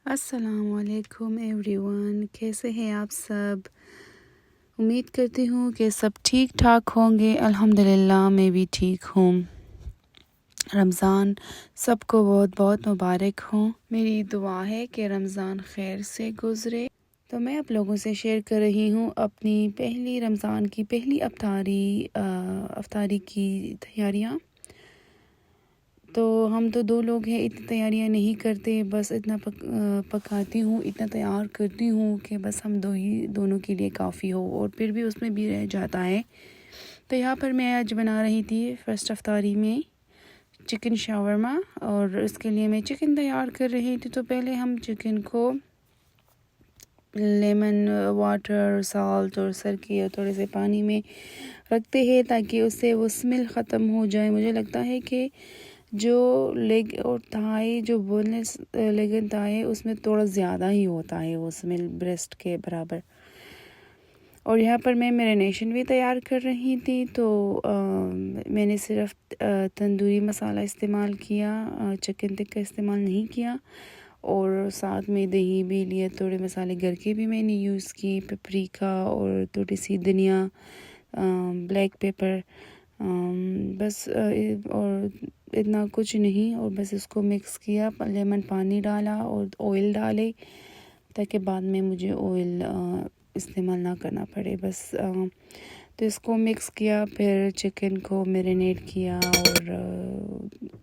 अस्सलामुअलैकुम एवरीवन, कैसे हैं आप सब। उम्मीद करती हूँ कि सब ठीक ठाक होंगे। अल्हम्दुलिल्लाह मैं भी ठीक हूँ। रमज़ान सबको बहुत बहुत मुबारक हो। मेरी दुआ है कि रमज़ान खैर से गुज़रे। तो मैं आप लोगों से शेयर कर रही हूँ अपनी पहली रमज़ान की पहली अफ्तारी की तैयारियाँ। तो हम तो 2 लोग हैं, इतनी तैयारियां नहीं करते, बस इतना पकाती हूँ, इतना तैयार करती हूँ कि बस हम दोनों के लिए काफ़ी हो, और फिर भी उसमें भी रह जाता है। तो यहाँ पर मैं आज बना रही थी फर्स्ट अफ्तारी में चिकन शावरमा, और इसके लिए मैं चिकन तैयार कर रही थी। तो पहले हम चिकन को लेमन वाटर, साल्ट और सरके और थोड़े से पानी में रखते हैं ताकि उससे वो स्मेल ख़त्म हो जाए। मुझे लगता है कि जो लेग और थाई, जो बोनलेस लेग एंड थाई, उसमें थोड़ा ज़्यादा ही होता है वो स्मेल ब्रेस्ट के बराबर। और यहाँ पर मैं मैरिनेशन भी तैयार कर रही थी। तो मैंने सिर्फ तंदूरी मसाला इस्तेमाल किया, चिकन टिक्का इस्तेमाल नहीं किया, और साथ में दही भी लिया। थोड़े मसाले घर के भी मैंने यूज़ किए, पेपरिका और थोड़ी सी धनिया, ब्लैक पेपर, बस और इतना कुछ नहीं। और बस इसको मिक्स किया, लेमन पानी डाला और ऑयल डाले ताकि बाद में मुझे ऑयल इस्तेमाल ना करना पड़े। बस तो इसको मिक्स किया, फिर चिकन को मैरिनेट किया। और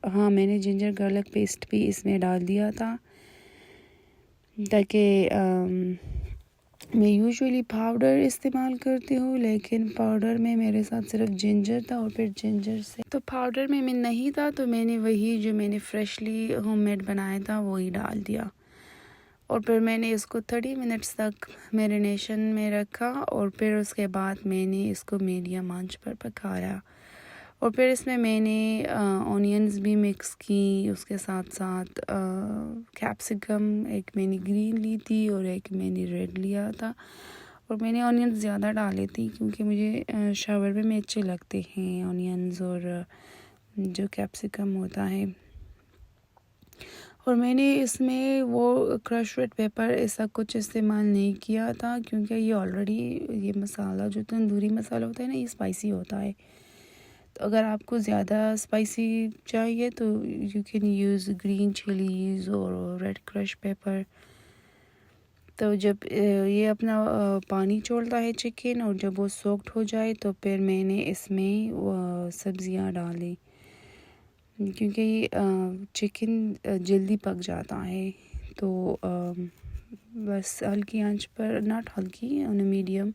हाँ, मैंने जिंजर गार्लिक पेस्ट भी इसमें डाल दिया था ताकि मैं यूजुअली पाउडर इस्तेमाल करती हूँ, लेकिन पाउडर में मेरे साथ सिर्फ जिंजर था, और फिर जिंजर से तो पाउडर में नहीं था, तो मैंने वही जो मैंने फ्रेशली होममेड बनाया था वही डाल दिया। और फिर मैंने इसको 30 मिनट्स तक मैरिनेशन में रखा, और फिर उसके बाद मैंने इसको मीडियम आंच पर पकाया। और फिर इसमें मैंने ऑनियंस भी मिक्स की, उसके साथ साथ कैप्सिकम, एक मैंने ग्रीन ली थी और एक मैंने रेड लिया था। और मैंने ऑनियंस ज़्यादा डाले थी क्योंकि मुझे शावरमा में अच्छे लगते हैं ऑनियंस और जो कैप्सिकम होता है। और मैंने इसमें वो क्रश रेड पेपर ऐसा कुछ इस्तेमाल नहीं किया था क्योंकि ये ऑलरेडी ये मसाला जो तंदूरी मसाला होता है ना, ये स्पाइसी होता है। तो अगर आपको ज़्यादा स्पाइसी चाहिए तो you can use green chillies और रेड क्रश पेपर। तो जब ये अपना पानी छोड़ता है चिकन, और जब वो सोक्ड हो जाए तो फिर मैंने इसमें सब्ज़ियाँ डाली क्योंकि चिकन जल्दी पक जाता है। तो बस हल्की आंच पर, नॉट हल्की, मीडियम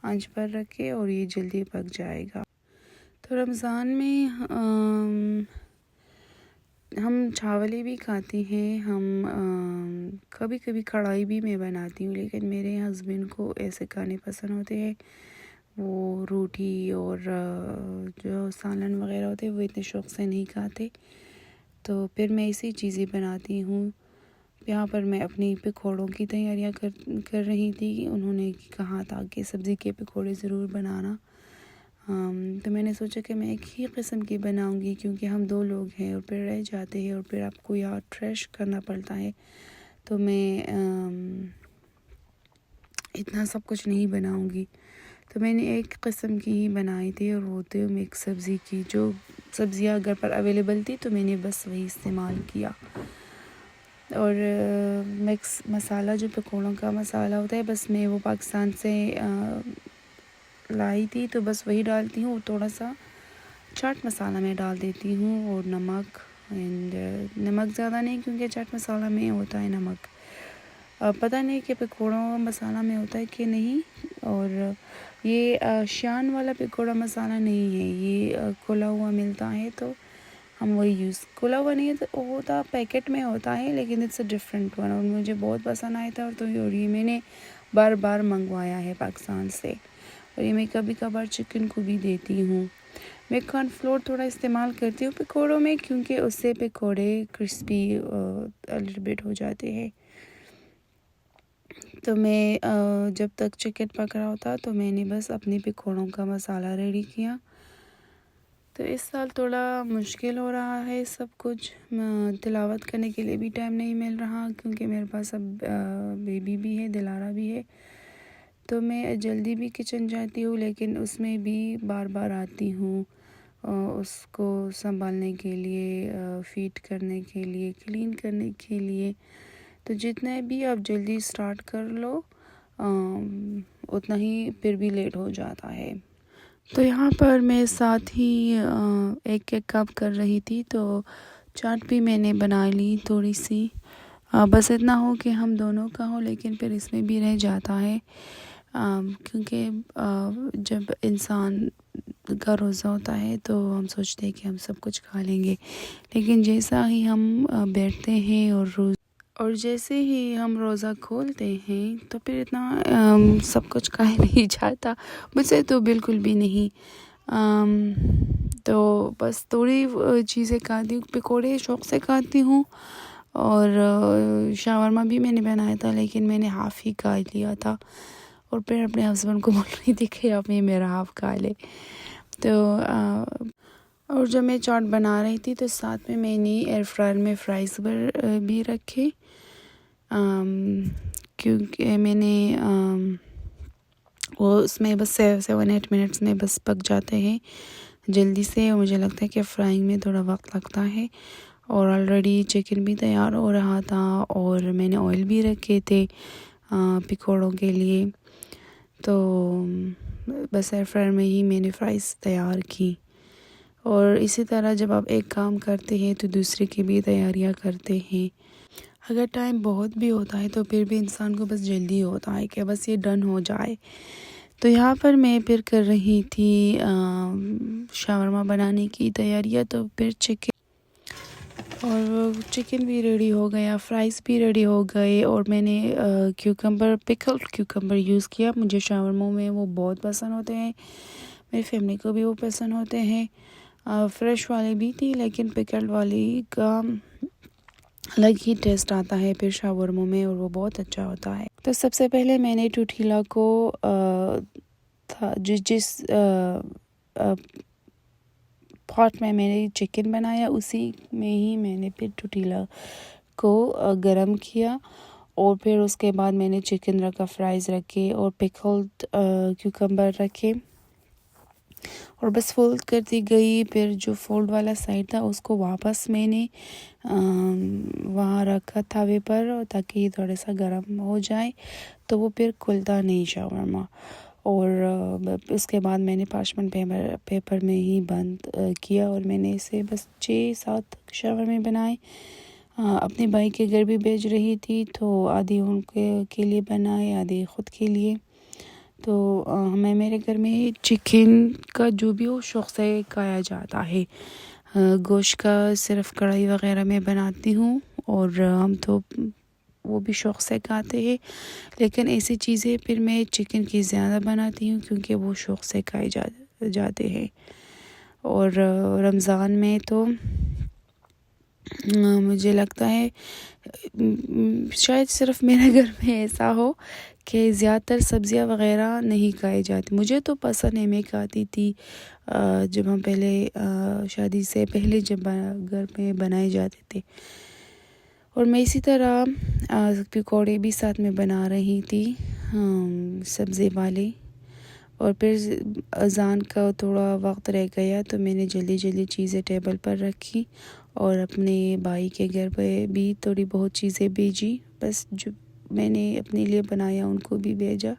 आंच पर रखे और ये जल्दी पक जाएगा। तो रमज़ान में हम चावलें भी खाते हैं, हम कभी कभी कढ़ाई भी मैं बनाती हूँ, लेकिन मेरे हस्बैंड को ऐसे खाने पसंद होते हैं। वो रोटी और जो सालन वगैरह होते हैं वो इतने शौक़ से नहीं खाते। तो फिर मैं ऐसी चीज़ें बनाती हूँ। यहाँ पर मैं अपनी पकौड़ों की तैयारियाँ कर रही थी। उन्होंने कहा था कि सब्ज़ी के पकौड़े ज़रूर बनाना। तो मैंने सोचा कि मैं एक ही किस्म की बनाऊंगी क्योंकि हम 2 लोग हैं और फिर रह जाते हैं और फिर आपको यहाँ ट्रैश करना पड़ता है। तो मैं इतना सब कुछ नहीं बनाऊंगी। तो मैंने एक किस्म की ही बनाई थी, और वो थी मिक्स सब्ज़ी की। जो सब्ज़ियाँ घर पर अवेलेबल थी तो मैंने बस वही इस्तेमाल किया। और मिक्स मसाला जो पकौड़ों का मसाला होता है, बस मैं वो पाकिस्तान से लाई थी, तो बस वही डालती हूँ। थोड़ा सा चाट मसाला मैं डाल देती हूँ और नमक, एंड नमक ज़्यादा नहीं क्योंकि चाट मसाला में होता है नमक। पता नहीं कि पकौड़ों मसाला में होता है कि नहीं। और ये शान वाला पकौड़ा मसाला नहीं है, ये खुला हुआ मिलता है, तो हम वही यूज़, खुला हुआ नहीं है तो होता पैकेट में होता है, लेकिन इट्स अ डिफरेंट वन, और मुझे बहुत पसंद आया था। और ये मैंने बार बार मंगवाया है पाकिस्तान से, और ये मैं कभी कभार चिकन को भी देती हूँ। मैं कॉर्नफ्लोर थोड़ा इस्तेमाल करती हूँ पकौड़ों में क्योंकि उससे पकौड़े क्रिस्पी लिटिल बिट हो जाते हैं। तो मैं जब तक चिकन पक रहा होता तो मैंने बस अपने पकौड़ों का मसाला रेडी किया। तो इस साल थोड़ा मुश्किल हो रहा है सब कुछ, तिलावत करने के लिए भी टाइम नहीं मिल रहा क्योंकि मेरे पास अब बेबी भी है, दिलारा भी है। तो मैं जल्दी भी किचन जाती हूँ लेकिन उसमें भी बार बार आती हूँ उसको संभालने के लिए, फीड करने के लिए, क्लीन करने के लिए। तो जितना भी आप जल्दी स्टार्ट कर लो उतना ही फिर भी लेट हो जाता है। तो यहाँ पर मैं साथ ही एक काम कर रही थी, तो चाट भी मैंने बना ली थोड़ी सी। बस इतना हो कि हम दोनों का हो, लेकिन फिर इसमें भी रह जाता है क्योंकि जब इंसान का रोज़ा होता है तो हम सोचते हैं कि हम सब कुछ खा लेंगे, लेकिन जैसा ही हम बैठते हैं और जैसे ही हम रोज़ा खोलते हैं तो फिर इतना सब कुछ खाया नहीं जाता, मुझसे तो बिल्कुल भी नहीं। तो बस थोड़ी चीज़ें खाती हूँ, पकौड़े शौक़ से खाती हूँ, और शावरमा भी मैंने बनाया था लेकिन मैंने हाफ़ ही खा लिया था, और फिर अपने हस्बैंड को बोल रही थी कि आप ये मेरा हाफ़ खा ले। तो और जब मैं चाट बना रही थी तो साथ में मैंने एयर फ्रायर में फ्राइज़ भी रखे, क्योंकि मैंने वो उसमें बस 7-8 मिनट्स में बस पक जाते हैं जल्दी से, और मुझे लगता है कि फ्राइंग में थोड़ा वक्त लगता है। और ऑलरेडी चिकन भी तैयार हो रहा था और मैंने ऑयल भी रखे थे पकौड़ों के लिए, तो बस एयर फ्रायर में ही मैंने फ्राइज़ तैयार की। और इसी तरह जब आप एक काम करते हैं तो दूसरे की भी तैयारियां करते हैं। अगर टाइम बहुत भी होता है तो फिर भी इंसान को बस जल्दी होता है कि बस ये डन हो जाए। तो यहाँ पर मैं फिर कर रही थी शावरमा बनाने की तैयारियां, तो फिर चिकन भी रेडी हो गया, फ्राइज़ भी रेडी हो गए, और मैंने पिकल्ड क्यूकम्बर यूज़ किया। मुझे शावरमा में वो बहुत पसंद होते हैं, मेरी फैमिली को भी वो पसंद होते हैं। फ्रेश वाले भी थी लेकिन पिकल्ड वाली का अलग ही टेस्ट आता है फिर शावरमा में, और वो बहुत अच्छा होता है। तो सबसे पहले मैंने टोर्टिला को जिस पॉट में मैंने चिकन बनाया उसी में ही मैंने फिर टोर्टिला को गरम किया, और फिर उसके बाद मैंने चिकन रखा, फ्राइज़ रखे और पिकल्ड क्यूकम्बर रखे, और बस फोल्ड करती गई। फिर जो फोल्ड वाला साइड था उसको वापस मैंने वहाँ रखा तवे पर ताकि थोड़ा सा गर्म हो जाए तो वो फिर खुलता नहीं शावरमा। और उसके बाद मैंने पार्चमेंट पेपर में ही बंद किया, और मैंने इसे बस 6-7 शावरमे बनाए। अपने भाई के घर भी भेज रही थी तो आधी उनके लिए बनाए, आधी ख़ुद के लिए। तो हमें मेरे घर में चिकन का जो भी हो शौक़ से खाया जाता है, गोश्त का सिर्फ़ कढ़ाई वग़ैरह में बनाती हूँ, और हम तो वो भी शौक़ से खाते हैं, लेकिन ऐसी चीज़ें फिर मैं चिकन की ज़्यादा बनाती हूँ क्योंकि वो शौक़ से खाए जाते हैं। और रमज़ान में तो मुझे लगता है शायद सिर्फ़ मेरे घर में ऐसा हो कि ज़्यादातर सब्ज़ियाँ वग़ैरह नहीं खाई जाती। मुझे तो पसंद है, मैं खाती थी जब हम पहले शादी से पहले जब घर में बनाए जाते थे। और मैं इसी तरह पकौड़े भी साथ में बना रही थी सब्ज़ी वाले। और फिर अज़ान का थोड़ा वक्त रह गया तो मैंने जल्दी चीज़ें टेबल पर रखी, और अपने भाई के घर पे भी थोड़ी बहुत चीज़ें भेजी, बस जो मैंने अपने लिए बनाया उनको भी भेजा।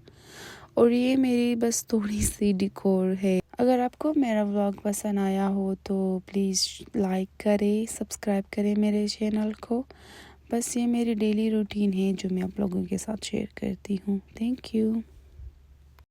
और ये मेरी बस थोड़ी सी डिकोर है। अगर आपको मेरा व्लॉग पसंद आया हो तो प्लीज़ लाइक करें, सब्सक्राइब करें मेरे चैनल को। बस ये मेरी डेली रूटीन है जो मैं आप लोगों के साथ शेयर करती हूँ। Thank you.